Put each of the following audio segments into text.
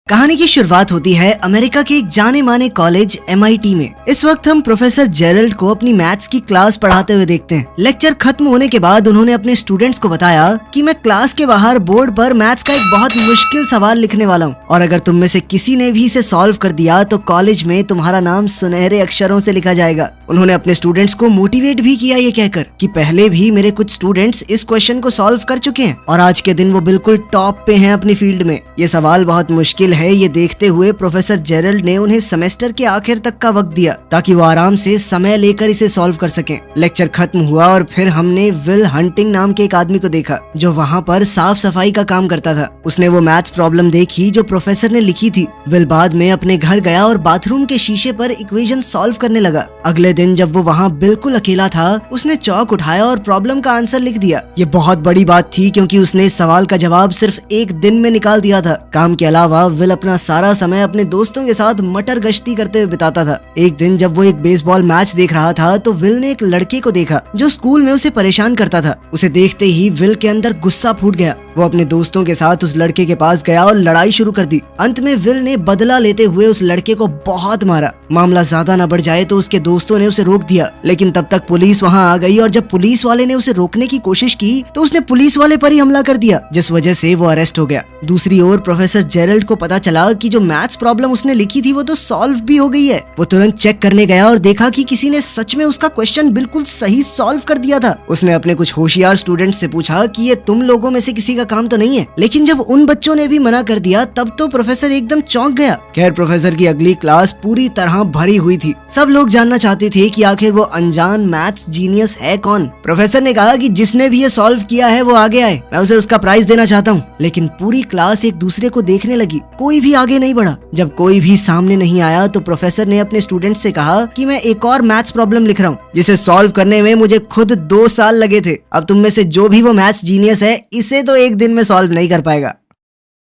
कहानी की शुरुआत होती है अमेरिका के एक जाने माने कॉलेज MIT में। इस वक्त हम प्रोफेसर जेरल्ड को अपनी मैथ्स की क्लास पढ़ाते हुए देखते हैं। लेक्चर खत्म होने के बाद उन्होंने अपने स्टूडेंट्स को बताया कि मैं क्लास के बाहर बोर्ड पर मैथ्स का एक बहुत मुश्किल सवाल लिखने वाला हूँ और अगर तुम में से किसी ने भी इसे सॉल्व कर दिया तो कॉलेज में तुम्हारा नाम सुनहरे अक्षरों से लिखा जाएगा। उन्होंने अपने स्टूडेंट्स को मोटिवेट भी किया ये कहकर कि पहले भी मेरे कुछ स्टूडेंट्स इस क्वेश्चन को सॉल्व कर चुके हैं और आज के दिन वो बिल्कुल टॉप पे हैं अपनी फील्ड में। ये सवाल बहुत मुश्किल है, ये देखते हुए प्रोफेसर जेरल्ड ने उन्हें सेमेस्टर के आखिर तक का वक्त दिया ताकि वो आराम से समय लेकर इसे सॉल्व कर सकें। लेक्चर खत्म हुआ और फिर हमने विल हंटिंग नाम के एक आदमी को देखा जो वहाँ पर साफ सफाई का काम करता था। उसने वो मैथ्स प्रॉब्लम देखी जो प्रोफेसर ने लिखी थी। विल बाद में अपने घर गया और बाथरूम के शीशे पर इक्वेशन सॉल्व करने लगा। अगले दिन जब वो वहाँ बिल्कुल अकेला था उसने चौक उठाया और प्रॉब्लम का आंसर लिख दिया। ये बहुत बड़ी बात थी क्योंकि उसने इस सवाल का जवाब सिर्फ एक दिन में निकाल दिया था। काम के अलावा विल अपना सारा समय अपने दोस्तों के साथ मटर गश्ती करते हुए बिताता था। एक दिन जब वो एक बेसबॉल मैच देख रहा था तो विल ने एक लड़के को देखा जो स्कूल में उसे परेशान करता था। उसे देखते ही विल के अंदर गुस्सा फूट गया। वो अपने दोस्तों के साथ उस लड़के के पास गया और लड़ाई शुरू कर दी। अंत में विल ने बदला लेते हुए उस लड़के को बहुत मारा। मामला ज्यादा न बढ़ जाए तो उसके दोस्तों ने उसे रोक दिया, लेकिन तब तक पुलिस वहां आ गई और जब पुलिस वाले ने उसे रोकने की कोशिश की तो उसने पुलिस वाले पर ही हमला कर दिया, जिस वजह से वो अरेस्ट हो गया। दूसरी ओर प्रोफेसर जेरल्ड को पता चला कि जो मैथ्स प्रॉब्लम उसने लिखी थी वो तो सॉल्व भी हो गई है। वो तुरंत चेक करने गया और देखा कि किसी ने सच में उसका क्वेश्चन बिल्कुल सही सॉल्व कर दिया था। उसने अपने कुछ होशियार स्टूडेंट से पूछा कि ये तुम लोगों में से किसी का काम तो नहीं है, लेकिन जब उन बच्चों ने भी मना कर दिया तब तो प्रोफेसर एकदम चौंक गया। खैर प्रोफेसर की अगली क्लास पूरी तरह भरी हुई थी। सब लोग जानना चाहते थे कि आखिर वो अनजान मैथ्स जीनियस है कौन। प्रोफेसर ने कहा कि जिसने भी ये सॉल्व किया है वो आगे आए, मैं उसे उसका प्राइज देना चाहता हूँ। लेकिन पूरी क्लास एक दूसरे को देखने लगी, कोई भी आगे नहीं बढ़ा। जब कोई भी सामने नहीं आया तो प्रोफेसर ने अपने स्टूडेंट से कहा कि मैं एक और मैथ्स प्रॉब्लम लिख रहा हूँ जिसे सॉल्व करने में मुझे खुद 2 साल लगे थे। अब तुम में से जो भी वो मैथ्स जीनियस है इसे तो एक दिन में सॉल्व नहीं कर पाएगा।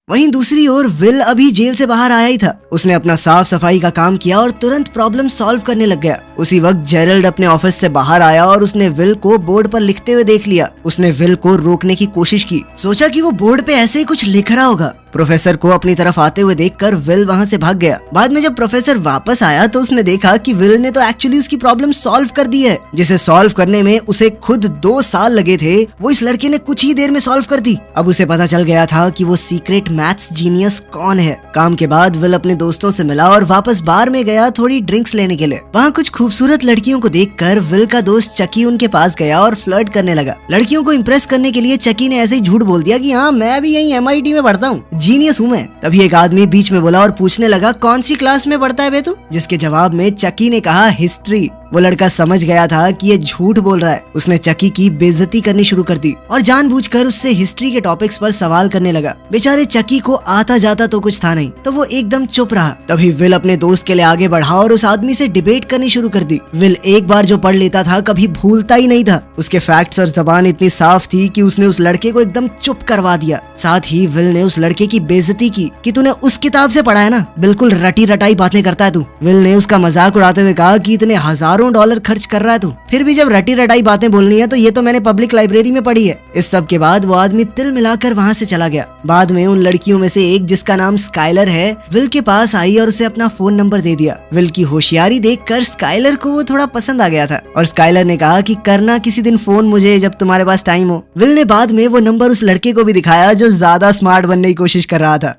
वहीं दूसरी ओर विल अभी जेल से बाहर आया ही था। उसने अपना साफ सफाई का काम किया और तुरंत प्रॉब्लम सॉल्व करने लग गया। उसी वक्त जेरल्ड अपने ऑफिस से बाहर आया और उसने विल को बोर्ड पर लिखते हुए देख लिया। उसने विल को रोकने की कोशिश की, सोचा कि वो बोर्ड पे ऐसे ही कुछ लिख रहा होगा। प्रोफेसर को अपनी तरफ आते हुए देखकर विल वहां से भाग गया। बाद में जब प्रोफेसर वापस आया तो उसने देखा कि विल ने तो एक्चुअली उसकी प्रॉब्लम सॉल्व कर दी है, जिसे सॉल्व करने में उसे खुद 2 साल लगे थे वो इस लड़के ने कुछ ही देर में सॉल्व कर दी। अब उसे पता चल गया था कि वो सीक्रेट मैथ्स जीनियस कौन है। काम के बाद विल अपने दोस्तों से मिला और वापस बार में गया थोड़ी ड्रिंक्स लेने के लिए। वहाँ कुछ खूबसूरत लड़कियों को देखकर विल का दोस्त चकी उनके पास गया और फ्लर्ट करने लगा। लड़कियों को इम्प्रेस करने के लिए चकी ने ऐसे ही झूठ बोल दिया कि हाँ मैं भी यही MIT में पढ़ता हूँ, जीनियस हूँ मैं। तभी एक आदमी बीच में बोला और पूछने लगा कौन सी क्लास में पढ़ता है बे तू? जिसके जवाब में चकी ने कहा हिस्ट्री। वो लड़का समझ गया था कि ये झूठ बोल रहा है। उसने चकी की बेइज्जती करनी शुरू कर दी और जानबूझकर उससे हिस्ट्री के टॉपिक्स पर सवाल करने लगा। बेचारे चकी को आता जाता तो कुछ था नहीं, तो वो एकदम चुप रहा। तभी विल अपने दोस्त के लिए आगे बढ़ा और उस आदमी से डिबेट करनी शुरू कर दी। विल एक बार जो पढ़ लेता था कभी भूलता ही नहीं था। उसके फैक्ट्स और जबान इतनी साफ थी कि उसने उस लड़के को एकदम चुप करवा दिया। साथ ही विल ने उस लड़के की बेइज्जती की कि तूने उस किताब से पढ़ा है ना, बिल्कुल रटी रटाई बातें करता है तू। विल ने उसका मजाक उड़ाते हुए कहा कि इतने हजारों डॉलर खर्च कर रहा है तू, फिर भी जब रटी रटाई बातें बोलनी है तो ये तो मैंने पब्लिक लाइब्रेरी में पढ़ी है। इस सब के बाद वो आदमी तिल मिलाकर वहाँ से चला गया। बाद में उन लड़कियों में से एक जिसका नाम स्काइलर है विल के पास आई और उसे अपना फोन नंबर दे दिया। विल की होशियारी देखकर स्काइलर को वो थोड़ा पसंद आ गया था और स्काइलर ने कहा कि करना किसी दिन फोन मुझे जब तुम्हारे पास टाइम हो। विल ने बाद में वो नंबर उस लड़के को भी दिखाया जो ज्यादा स्मार्ट बनने की कोशिश कर रहा था।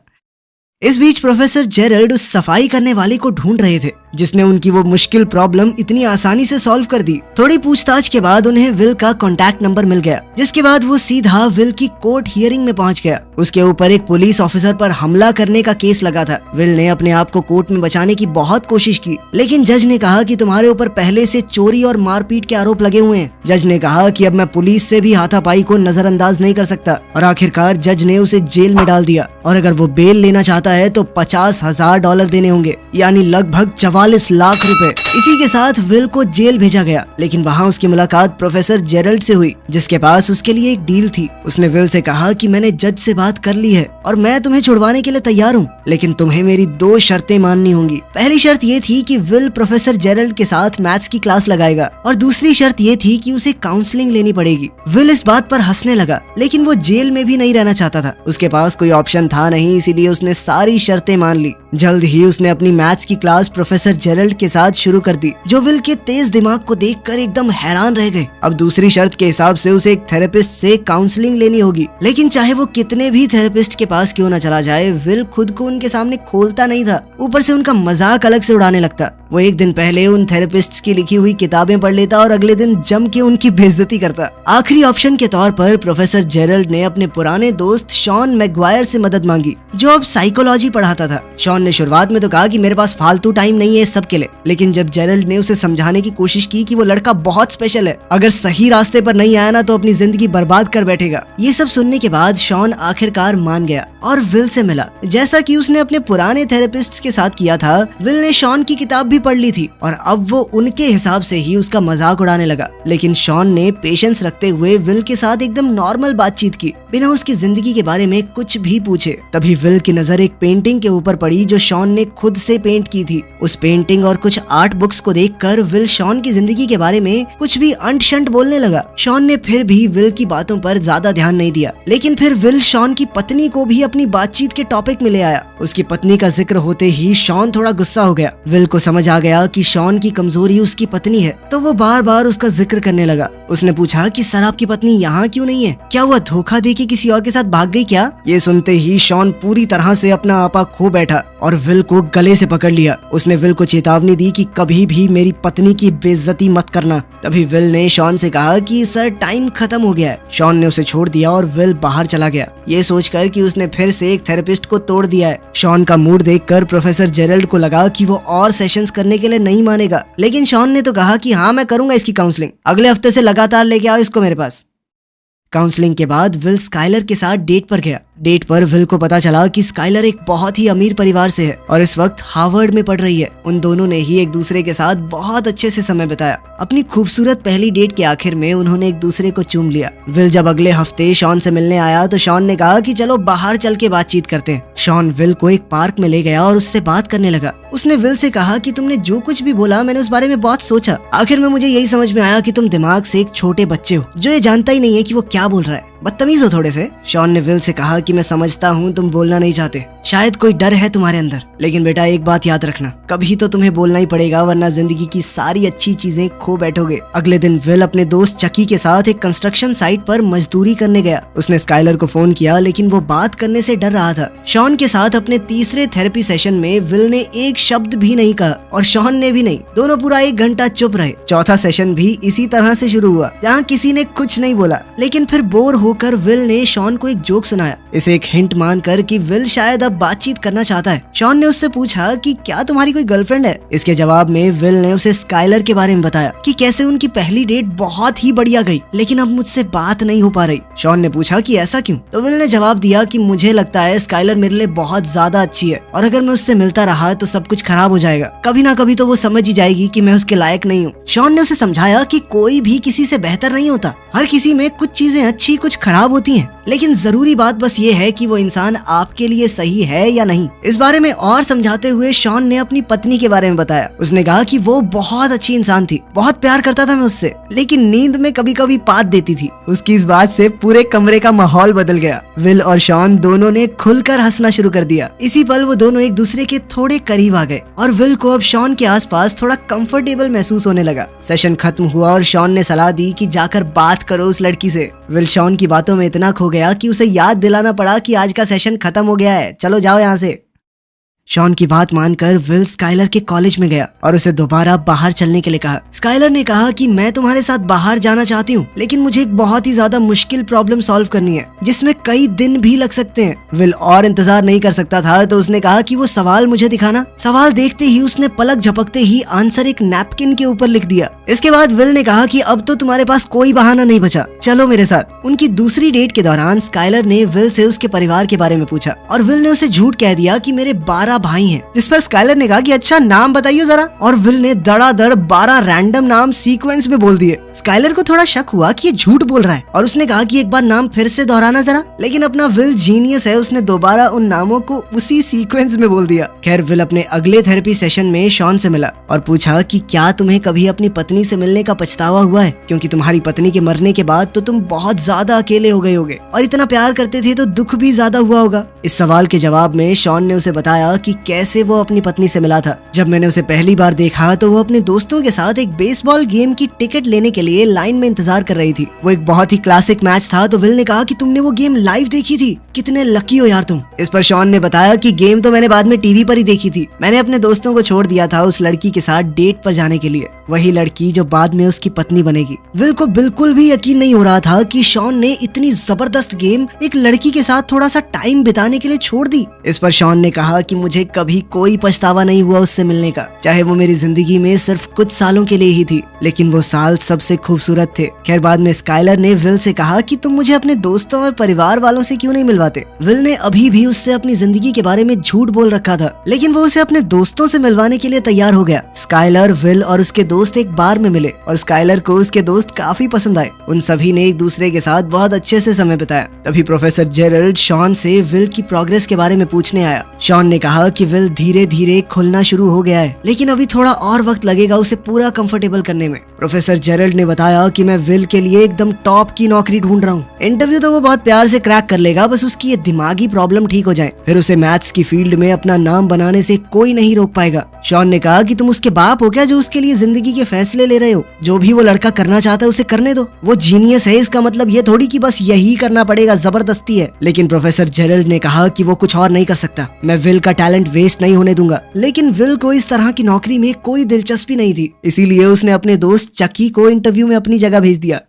इस बीच प्रोफेसर जेरल्ड उस सफाई करने वाले को ढूंढ रहे थे जिसने उनकी वो मुश्किल प्रॉब्लम इतनी आसानी से सॉल्व कर दी। थोड़ी पूछताछ के बाद उन्हें विल का कांटेक्ट नंबर मिल गया, जिसके बाद वो सीधा विल की कोर्ट हियरिंग में पहुंच गया। उसके ऊपर एक पुलिस ऑफिसर पर हमला करने का केस लगा था। विल ने अपने आप को कोर्ट में बचाने की बहुत कोशिश की, लेकिन जज ने कहा कि तुम्हारे ऊपर पहले से चोरी और मारपीट के आरोप लगे हुए हैं। जज ने कहा कि अब मैं पुलिस से भी हाथापाई को नजरअंदाज नहीं कर सकता और आखिरकार जज ने उसे जेल में डाल दिया और अगर वो बेल लेना चाहता है तो $50,000 देने होंगे, यानी लगभग 44 लाख रुपए। इसी के साथ विल को जेल भेजा गया, लेकिन वहाँ उसकी मुलाकात प्रोफेसर जेरल्ड से हुई, जिसके पास उसके लिए एक डील थी। उसने विल से कहा कि मैंने जज से बात कर ली है और मैं तुम्हें छुड़वाने के लिए तैयार हूँ, लेकिन तुम्हें मेरी 2 शर्तें माननी होंगी। पहली शर्त ये थी कि विल प्रोफेसर जेरल्ड के साथ मैथ्स की क्लास लगाएगा और दूसरी शर्त ये थी कि उसे काउंसलिंग लेनी पड़ेगी। विल इस बात पर हंसने लगा, लेकिन वो जेल में भी नहीं रहना चाहता था। उसके पास कोई ऑप्शन था नहीं, इसीलिए उसने सारी शर्तें मान ली। जल्द ही उसने अपनी मैथ्स की क्लास प्रोफेसर जेरल्ड के साथ शुरू कर दी, जो विल के तेज दिमाग को देखकर एकदम हैरान रह गए। अब दूसरी शर्त के हिसाब से उसे एक थेरेपिस्ट से काउंसलिंग लेनी होगी, लेकिन चाहे वो कितने भी थेरेपिस्ट के पास क्यों न चला जाए, विल खुद को उनके सामने खोलता नहीं था। ऊपर से उनका मजाक अलग से उड़ाने लगता। वो एक दिन पहले उन थेरेपिस्ट्स की लिखी हुई किताबें पढ़ लेता और अगले दिन जम के उनकी बेइज्जती करता। आखिरी ऑप्शन के तौर पर प्रोफेसर जेरल्ड ने अपने पुराने दोस्त शॉन मैगवायर से मदद मांगी, जो अब साइकोलॉजी पढ़ाता था। शॉन ने शुरुआत में तो कहा कि मेरे पास फालतू टाइम नहीं है सब के लिए, लेकिन जब जेरल्ड ने उसे समझाने की कोशिश की कि वो लड़का बहुत स्पेशल है, अगर सही रास्ते पर नहीं आया ना तो अपनी जिंदगी बर्बाद कर बैठेगा। ये सब सुनने के बाद शॉन आखिरकार मान गया और विल से मिला। जैसा कि उसने अपने पुराने थेरेपिस्ट के साथ किया था, विल ने शॉन की किताब भी पढ़ ली थी और अब वो उनके हिसाब से ही उसका मजाक उड़ाने लगा। लेकिन शॉन ने पेशेंस रखते हुए विल के साथ एकदम नॉर्मल बातचीत की, बिना उसकी जिंदगी के बारे में कुछ भी पूछे। तभी विल की नजर एक पेंटिंग के ऊपर पड़ी जो शॉन ने खुद से पेंट की थी। उस पेंटिंग और कुछ आर्ट बुक्स को देखकर विल शॉन की जिंदगी के बारे में कुछ भी अंट शंट बोलने लगा। शॉन ने फिर भी विल की बातों पर ज्यादा ध्यान नहीं दिया, लेकिन फिर विल शॉन की पत्नी को भी अपनी बातचीत के टॉपिक में ले आया। उसकी पत्नी का जिक्र होते ही शॉन थोड़ा गुस्सा हो गया। विल को समझ आ गया कि शॉन की कमजोरी उसकी पत्नी है, तो वो बार बार उसका जिक्र करने लगा। उसने पूछा कि सर आपकी पत्नी यहाँ क्यों नहीं है? क्या वह धोखा देके किसी और के साथ भाग गई क्या? ये सुनते ही शॉन पूरी तरह से अपना आपा खो बैठा और विल को गले से पकड़ लिया। उसने विल को चेतावनी दी कि कभी भी मेरी पत्नी की बेइज्जती मत करना। तभी विल ने शॉन से कहा कि सर टाइम खत्म हो गया है। शॉन ने उसे छोड़ दिया और विल बाहर चला गया, ये सोचकर कि उसने फिर से एक थेरेपिस्ट को तोड़ दिया है। शॉन का मूड देखकर प्रोफेसर जेरल्ड को लगा कि वो और सेशंस करने के लिए नहीं मानेगा, लेकिन शॉन ने तो कहा कि हाँ मैं करूंगा इसकी काउंसलिंग, अगले हफ्ते से लगातार लेके आओ इसको मेरे पास। काउंसलिंग के बाद विल स्काइलर के साथ डेट पर गया। डेट पर विल को पता चला कि स्काइलर एक बहुत ही अमीर परिवार से है और इस वक्त हार्वर्ड में पढ़ रही है। उन दोनों ने ही एक दूसरे के साथ बहुत अच्छे से समय बिताया। अपनी खूबसूरत पहली डेट के आखिर में उन्होंने एक दूसरे को चूम लिया। विल जब अगले हफ्ते शॉन से मिलने आया तो शॉन ने कहा कि चलो बाहर चल के बातचीत करते हैं। शॉन विल को एक पार्क में ले गया और उससे बात करने लगा। उसने विल से कहा कि तुमने जो कुछ भी बोला मैंने उस बारे में बहुत सोचा। आखिर में मुझे यही समझ में आया कि तुम दिमाग से एक छोटे बच्चे हो जो ये जानता ही नहीं है कि वो क्या बोल रहा है। बदतमीज हो थोड़े से। शॉन ने विल से कहा कि मैं समझता हूँ तुम बोलना नहीं चाहते, शायद कोई डर है तुम्हारे अंदर, लेकिन बेटा एक बात याद रखना, कभी तो तुम्हें बोलना ही पड़ेगा वरना जिंदगी की सारी अच्छी चीजें खो बैठोगे। अगले दिन विल अपने दोस्त चकी के साथ एक कंस्ट्रक्शन साइट पर मजदूरी करने गया। उसने स्काइलर को फोन किया, लेकिन वो बात करने से डर रहा था। शॉन के साथ अपने तीसरे थेरेपी सेशन में विल ने एक शब्द भी नहीं कहा और शॉन ने भी नहीं। दोनों पूरा 1 घंटा चुप रहे। चौथा सेशन भी इसी तरह से शुरू हुआ, जहाँ किसी ने कुछ नहीं बोला, लेकिन फिर बोर होकर विल ने शॉन को एक जोक सुनाया। इसे एक हिंट मानकर कि विल शायद अब बातचीत करना चाहता है। शॉन ने उससे पूछा कि क्या तुम्हारी कोई गर्लफ्रेंड है? इसके जवाब में विल ने उसे स्काइलर के बारे में बताया कि कैसे उनकी पहली डेट बहुत ही बढ़िया गई, लेकिन अब मुझसे बात नहीं हो पा रही। शॉन ने पूछा कि ऐसा क्यों? तो विल ने जवाब दिया कि मुझे लगता है स्काइलर मेरे लिए बहुत ज्यादा अच्छी है और अगर मैं उससे मिलता रहा तो सब कुछ खराब हो जाएगा। कभी ना कभी तो वो समझ ही जाएगी कि मैं उसके लायक नहीं हूँ। शॉन ने उसे समझाया कि कोई भी किसी से बेहतर नहीं होता, हर किसी में कुछ चीजें अच्छी कुछ खराब होती हैं, लेकिन जरूरी बात बस ये है कि वो इंसान आपके लिए सही है या नहीं। इस बारे में और समझाते हुए शॉन ने अपनी पत्नी के बारे में बताया। उसने कहा कि वो बहुत अच्छी इंसान थी, बहुत प्यार करता था मैं उससे, लेकिन नींद में कभी कभी पात देती थी। उसकी इस बात से पूरे कमरे का माहौल बदल गया। विल और शॉन दोनों ने खुलकर हंसना शुरू कर दिया। इसी पल वो दोनों एक दूसरे के थोड़े करीब आ गए और विल को अब शॉन के आसपास थोड़ा कंफर्टेबल महसूस होने लगा। सेशन खत्म हुआ और शॉन ने सलाह दी कि जाकर बात करो उस लड़की से। विल शॉन की बातों में इतना खो गया कि उसे याद दिलाना पड़ा कि आज का सेशन खत्म हो गया है, चलो जाओ यहाँ से। शॉन की बात मानकर विल स्काइलर के कॉलेज में गया और उसे दोबारा बाहर चलने के लिए कहा। स्काइलर ने कहा कि मैं तुम्हारे साथ बाहर जाना चाहती हूँ, लेकिन मुझे एक बहुत ही ज्यादा मुश्किल प्रॉब्लम सॉल्व करनी है जिसमें कई दिन भी लग सकते हैं। विल और इंतजार नहीं कर सकता था तो उसने कहा कि वो सवाल मुझे दिखाना। सवाल देखते ही उसने पलक झपकते ही आंसर एक नैपकिन के ऊपर लिख दिया। इसके बाद विल ने कहा कि अब तो तुम्हारे पास कोई बहाना नहीं बचा, चलो मेरे साथ। उनकी दूसरी डेट के दौरान स्काइलर ने विल से उसके परिवार के बारे में पूछा और विल ने उसे झूठ कह दिया कि मेरे 12 भाई हैं। जिस पर स्काइलर ने कहा कि अच्छा नाम बताइए जरा, और विल ने धड़ाधड़ 12 रैंडम नाम सीक्वेंस में बोल दिए। स्काइलर को थोड़ा शक हुआ कि ये झूठ बोल रहा है और उसने कहा कि एक बार नाम फिर से दोहराना जरा, लेकिन अपना विल जीनियस है, उसने दोबारा उन नामों को उसी सीक्वेंस में बोल दिया। खैर विल अपने अगले थेरेपी सेशन में शॉन से मिला और पूछा कि क्या तुम्हें कभी अपनी पत्नी से मिलने का पछतावा हुआ है, क्योंकि तुम्हारी पत्नी के मरने के बाद तो तुम बहुत ज्यादा अकेले हो गए होगे और इतना प्यार करते थे तो दुख भी ज्यादा हुआ होगा। इस सवाल के जवाब में शॉन ने उसे बताया कि कैसे वो अपनी पत्नी से मिला था। जब मैंने उसे पहली बार देखा तो वो अपने दोस्तों के साथ एक बेसबॉल गेम की टिकट लेने के लिए लाइन में इंतजार कर रही थी। वो एक बहुत ही क्लासिक मैच था। तो विल ने कहा कि तुमने वो गेम लाइव देखी थी, कितने लकी हो यार तुम। इस पर शॉन ने बताया कि गेम तो मैंने बाद में टीवी पर ही देखी थी, मैंने अपने दोस्तों को छोड़ दिया था उस लड़की के साथ डेट पर जाने के लिए, वही लड़की जो बाद में उसकी पत्नी बनेगी। विल को बिल्कुल भी यकीन नहीं हो रहा था कि शॉन ने इतनी जबरदस्त गेम एक लड़की के साथ थोड़ा सा टाइम बिताने के लिए छोड़ दी। इस पर शॉन ने कहा कि मुझे कभी कोई पछतावा नहीं हुआ उससे मिलने का, चाहे वो मेरी जिंदगी में सिर्फ कुछ सालों के लिए ही थी, लेकिन वो साल सबसे खूबसूरत थे। खैर बाद में स्काइलर ने विल से कहा कि तुम मुझे अपने दोस्तों और परिवार वालों से क्यों नहीं मिलवाते। विल ने अभी भी उससे अपनी जिंदगी के बारे में झूठ बोल रखा था, लेकिन वो उसे अपने दोस्तों से मिलवाने के लिए तैयार हो गया। स्काइलर, विल और उसके दोस्त एक बार में मिले और स्काइलर को उसके दोस्त काफी पसंद आए। उन सभी ने एक दूसरे के साथ बहुत अच्छे से समय बिताया। तभी प्रोफेसर जेरल्ड शॉन से विल की प्रोग्रेस के बारे में पूछने आया। शॉन ने कहा कि विल धीरे धीरे खुलना शुरू हो गया है, लेकिन अभी थोड़ा और वक्त लगेगा उसे पूरा कंफर्टेबल करने में। प्रोफेसर जेरल्ड ने बताया कि मैं विल के लिए एकदम टॉप की नौकरी ढूंढ रहा हूँ। इंटरव्यू तो वो बहुत प्यार से क्रैक कर लेगा, बस उसकी ये दिमागी प्रॉब्लम ठीक हो जाए, फिर उसे मैथ्स की फील्ड में अपना नाम बनाने से कोई नहीं रोक पाएगा। शॉन ने कहा कि तुम उसके बाप हो क्या जो उसके लिए जिंदगी के फैसले ले रहे हो। जो भी वो लड़का करना चाहता है उसे करने दो, वो जीनियस है, इसका मतलब ये थोड़ी कि बस यही करना पड़ेगा, जबरदस्ती है। लेकिन प्रोफेसर जेरल्ड ने कहा कि वो कुछ और नहीं कर सकता, मैं विल का टैलेंट वेस्ट नहीं होने दूंगा। लेकिन विल को इस तरह की नौकरी में कोई दिलचस्पी नहीं थी, इसीलिए उसने अपने दोस्त चकी को इंटरव्यू में अपनी जगह भेज दिया।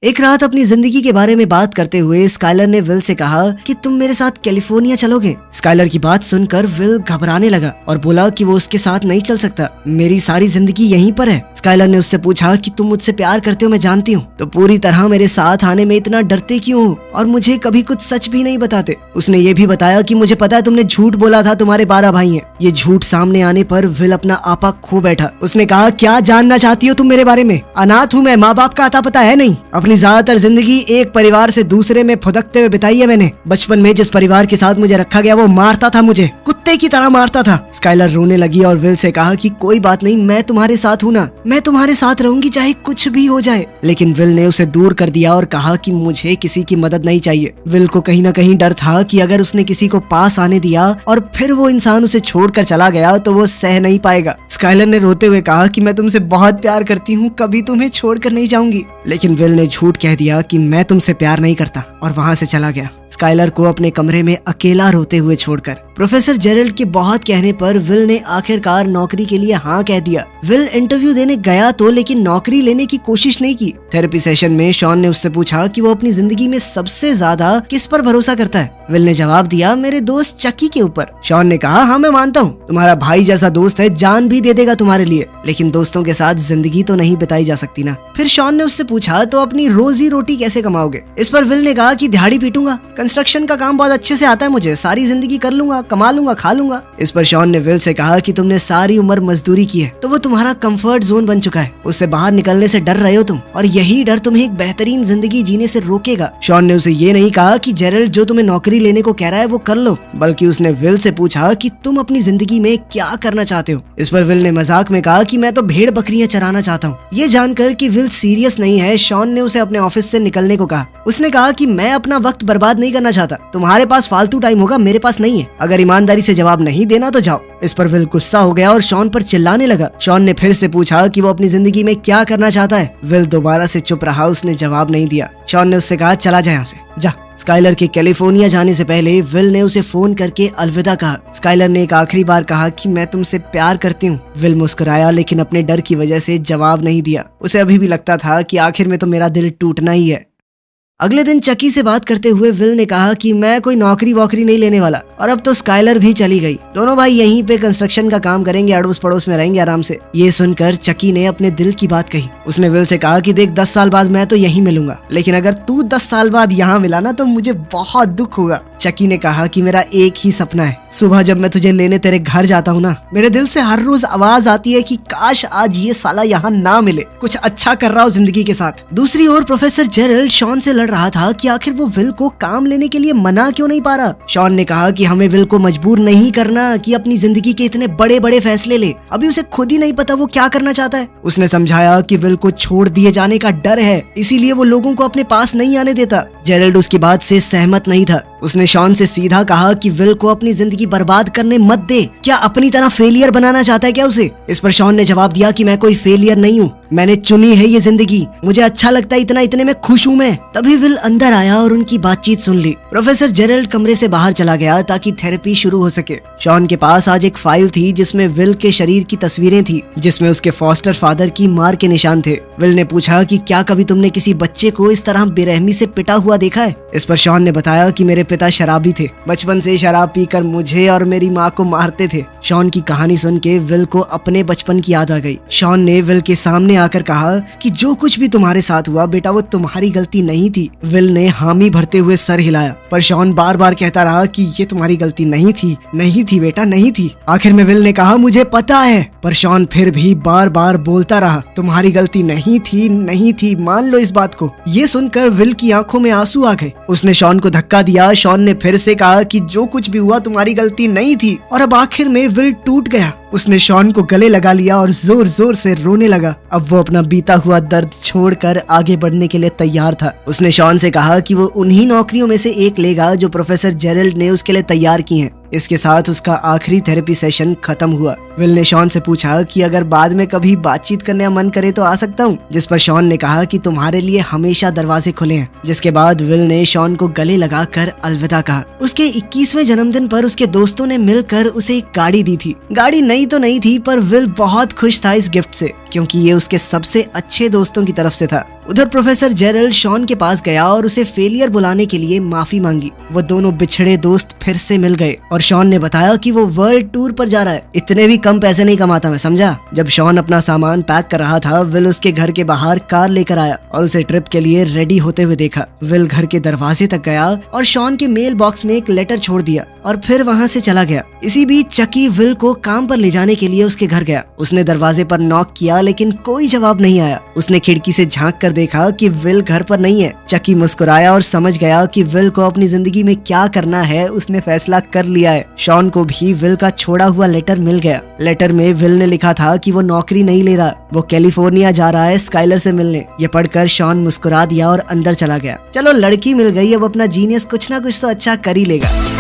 एक रात अपनी जिंदगी के बारे में बात करते हुए स्काइलर ने विल से कहा कि तुम मेरे साथ कैलिफोर्निया चलोगे। स्काइलर की बात सुनकर विल घबराने लगा और बोला कि वो उसके साथ नहीं चल सकता, मेरी सारी जिंदगी यहीं पर है। स्काइलर ने उससे पूछा कि तुम मुझसे प्यार करते हो मैं जानती हूँ, तो पूरी तरह मेरे साथ आने में इतना डरते क्यों हो और मुझे कभी कुछ सच भी नहीं बताते। उसने ये भी बताया कि मुझे पता है तुमने झूठ बोला था, तुम्हारे 12 भाई हैं। ये झूठ सामने आने पर विल अपना आपा खो बैठा। उसने कहा क्या जानना चाहती हो तुम मेरे बारे में, अनाथ हूँ मैं, माँ बाप का आता पता है नहीं। अपनी ज्यादातर जिंदगी एक परिवार से दूसरे में फुदकते हुए बिताई है मैंने। बचपन में जिस परिवार के साथ मुझे रखा गया वो मारता था, मुझे कुत्ते की तरह मारता था। स्काइलर रोने लगी और विल से कहा कि कोई बात नहीं, मैं तुम्हारे साथ हूँ ना, मैं तुम्हारे साथ रहूंगी चाहे कुछ भी हो जाए। लेकिन विल ने उसे दूर कर दिया और कहा कि मुझे किसी की मदद नहीं चाहिए। विल को कहीं ना कहीं डर था कि अगर उसने किसी को पास आने दिया और फिर वो इंसान उसे छोड़कर चला गया तो वो सह नहीं पाएगा। स्काइलर ने रोते हुए कहा कि मैं तुमसे बहुत प्यार करती हूँ, कभी तुम्हें छोड़कर नहीं जाऊंगी। लेकिन विल ने झूठ कह दिया कि मैं तुमसे प्यार नहीं करता और वहां से चला गया, स्काइलर को अपने कमरे में अकेला रोते हुए छोड़कर। प्रोफेसर जेरल्ड के बहुत कहने पर विल ने आखिरकार नौकरी के लिए हाँ कह दिया। विल इंटरव्यू देने गया तो, लेकिन नौकरी लेने की कोशिश नहीं की। थेरेपी सेशन में शॉन ने उससे पूछा कि वो अपनी जिंदगी में सबसे ज्यादा किस पर भरोसा करता है। विल ने जवाब दिया मेरे दोस्त चकी के ऊपर। शॉन ने कहा हाँ मैं मानता हूँ, तुम्हारा भाई जैसा दोस्त है, जान भी दे देगा तुम्हारे लिए, लेकिन दोस्तों के साथ जिंदगी तो नहीं बिताई जा सकती ना। फिर शॉन ने उससे पूछा तो अपनी रोजी रोटी कैसे कमाओगे। इस पर विल ने कहा कि दिहाड़ी पीटूंगा, कंस्ट्रक्शन का काम बहुत अच्छे से आता है मुझे, सारी जिंदगी कर लूंगा, कमा लूंगा, खा लूंगा। इस पर शॉन ने विल से कहा कि तुमने सारी उम्र मजदूरी की है तो वो तुम्हारा कंफर्ट जोन बन चुका है, उससे बाहर निकलने से डर रहे हो तुम, और यही डर तुम्हें एक बेहतरीन जिंदगी जीने से रोकेगा। शॉन ने उसे ये नहीं कहा कि जेरल्ड जो तुम्हें नौकरी लेने को कह रहा है वो कर लो, बल्कि उसने विल से पूछा कि तुम अपनी जिंदगी में क्या करना चाहते हो। इस पर विल ने मजाक में कहा कि मैं तो भेड़ बकरियां चराना चाहता हूँ। ये जानकर कि विल सीरियस नहीं है, शॉन ने उसे अपने ऑफिस से निकलने को कहा। उसने कहा कि मैं अपना वक्त बर्बाद नहीं करना चाहता, तुम्हारे पास फालतू टाइम होगा, मेरे पास नहीं है, अगर ईमानदारी से जवाब नहीं देना तो जाओ। इस पर विल गुस्सा हो गया और शॉन पर चिल्लाने लगा। शॉन ने फिर से पूछा कि वो अपनी जिंदगी में क्या करना चाहता है। विल दोबारा से चुप रहा, उसने जवाब नहीं दिया। शॉन ने उससे कहा चला जा यहाँ से, जा। स्काइलर के कैलिफोर्निया जाने से पहले विल ने उसे फोन करके अलविदा कहा। स्काइलर ने एक आखिरी बार कहा कि मैं तुमसे प्यार करती हूँ। विल मुस्कुराया लेकिन अपने डर की वजह से जवाब नहीं दिया। उसे अभी भी लगता था कि आखिर में तो मेरा दिल टूटना ही है। अगले दिन चकी से बात करते हुए विल ने कहा कि मैं कोई नौकरी वोकरी नहीं लेने वाला और अब तो स्काइलर भी चली गई। दोनों भाई यहीं पे कंस्ट्रक्शन का काम करेंगे, अड़ोस पड़ोस में रहेंगे आराम से। ये सुनकर चकी ने अपने दिल की बात कही। उसने विल से कहा कि देख 10 साल बाद मैं तो यहीं मिलूंगा, लेकिन अगर तू 10 साल बाद यहाँ मिला ना तो मुझे बहुत दुख होगा। चकी ने कहा कि मेरा एक ही सपना है, सुबह जब मैं तुझे लेने तेरे घर जाता हूँ ना, मेरे दिल से हर रोज आवाज आती है कि काश आज ये साला यहाँ ना मिले, कुछ अच्छा कर रहा हो जिंदगी के साथ। दूसरी ओर प्रोफेसर जेरल्ड शॉन से लड़ रहा था कि आखिर वो विल को काम लेने के लिए मना क्यों नहीं पा रहा। शॉन ने कहा कि हमें विल को मजबूर नहीं करना कि अपनी जिंदगी के इतने बड़े बड़े फैसले ले, अभी उसे खुद ही नहीं पता वो क्या करना चाहता है। उसने समझाया कि विल को छोड़ दिए जाने का डर है, इसीलिए वो लोगों को अपने पास नहीं आने देता। जेरल्ड उसकी बात से सहमत नहीं था। उसने शॉन से सीधा कहा कि विल को अपनी जिंदगी बर्बाद करने मत दे, क्या अपनी तरह फेलियर बनाना चाहता है क्या उसे। इस पर शॉन ने जवाब दिया कि मैं कोई फेलियर नहीं हूँ, मैंने चुनी है ये जिंदगी, मुझे अच्छा लगता है इतना, इतने में खुश हूँ मैं। तभी विल अंदर आया और उनकी बातचीत सुन ली। प्रोफेसर जेरल्ड कमरे से बाहर चला गया ताकि थेरेपी शुरू हो सके। शॉन के पास आज एक फाइल थी जिसमें विल के शरीर की तस्वीरें थी, जिसमें उसके फॉस्टर फादर की मार के निशान थे। विल ने पूछा कि क्या कभी तुमने किसी बच्चे को इस तरह बेरहमी से पिटा हुआ देखा है। इस पर शॉन ने बताया कि मेरे पिता शराबी थे, बचपन से शराब पीकर मुझे और मेरी माँ को मारते थे। शॉन की कहानी सुन के विल को अपने बचपन की याद आ गई। शॉन ने विल के सामने आकर कहा कि जो कुछ भी तुम्हारे साथ हुआ बेटा वो तुम्हारी गलती नहीं थी। विल ने हामी भरते हुए सर हिलाया, पर शॉन बार बार कहता रहा कि ये तुम्हारी गलती नहीं थी, नहीं थी बेटा, नहीं थी। आखिर में विल ने कहा मुझे पता है, पर शॉन फिर भी बार बार बोलता रहा तुम्हारी गलती नहीं थी, नहीं थी, मान लो इस बात को। ये सुनकर विल की आंखों में आंसू आ गए। उसने शॉन को धक्का दिया। शॉन ने फिर से कहा कि जो कुछ भी हुआ तुम्हारी गलती नहीं थी, और अब आखिर में विल टूट गया। उसने शॉन को गले लगा लिया और जोर जोर से रोने लगा। अब वो अपना बीता हुआ दर्द छोड़कर आगे बढ़ने के लिए तैयार था। उसने शॉन से कहा कि वो उन्हीं नौकरियों में से एक लेगा जो प्रोफेसर जेरल्ड ने उसके लिए तैयार की हैं। इसके साथ उसका आखिरी थेरेपी सेशन खत्म हुआ। विल ने शॉन से पूछा कि अगर बाद में कभी बातचीत करने का मन करे तो आ सकता हूँ, जिस पर शॉन ने कहा कि तुम्हारे लिए हमेशा दरवाजे खुले हैं। जिसके बाद विल ने शॉन को गले लगाकर अलविदा कहा। उसके 21वें जन्मदिन पर उसके दोस्तों ने मिलकर उसे एक गाड़ी दी थी। गाड़ी नई तो नहीं थी, पर विल बहुत खुश था इस गिफ्ट से, क्योंकि ये उसके सबसे अच्छे दोस्तों की तरफ से था। उधर प्रोफेसर जेरल्ड शॉन के पास गया और उसे फेलियर बुलाने के लिए माफी मांगी। वो दोनों बिछड़े दोस्त फिर से मिल गए और शॉन ने बताया कि वो वर्ल्ड टूर पर जा रहा है। इतने भी कम पैसे नहीं कमाता मैं, समझा। जब शॉन अपना सामान पैक कर रहा था, विल उसके घर के बाहर कार लेकर आया और उसे ट्रिप के लिए रेडी होते हुए देखा। विल घर के दरवाजे तक गया और शॉन के मेल बॉक्स में एक लेटर छोड़ दिया और फिर वहाँ से चला गया। इसी बीच चकी विल को काम पर ले जाने के लिए उसके घर गया। उसने दरवाजे पर नॉक किया, लेकिन कोई जवाब नहीं आया। उसने खिड़की से झांक कर देखा कि विल घर पर नहीं है। चकी मुस्कुराया और समझ गया कि विल को अपनी जिंदगी में क्या करना है उसने फैसला कर लिया है। शॉन को भी विल का छोड़ा हुआ लेटर मिल गया। लेटर में विल ने लिखा था कि वो नौकरी नहीं ले रहा, वो कैलिफोर्निया जा रहा है स्काइलर से मिलने। ये पढ़कर शॉन मुस्कुरा दिया और अंदर चला गया। चलो लड़की मिल गई, अब अपना जीनियस कुछ ना कुछ तो अच्छा कर ही लेगा।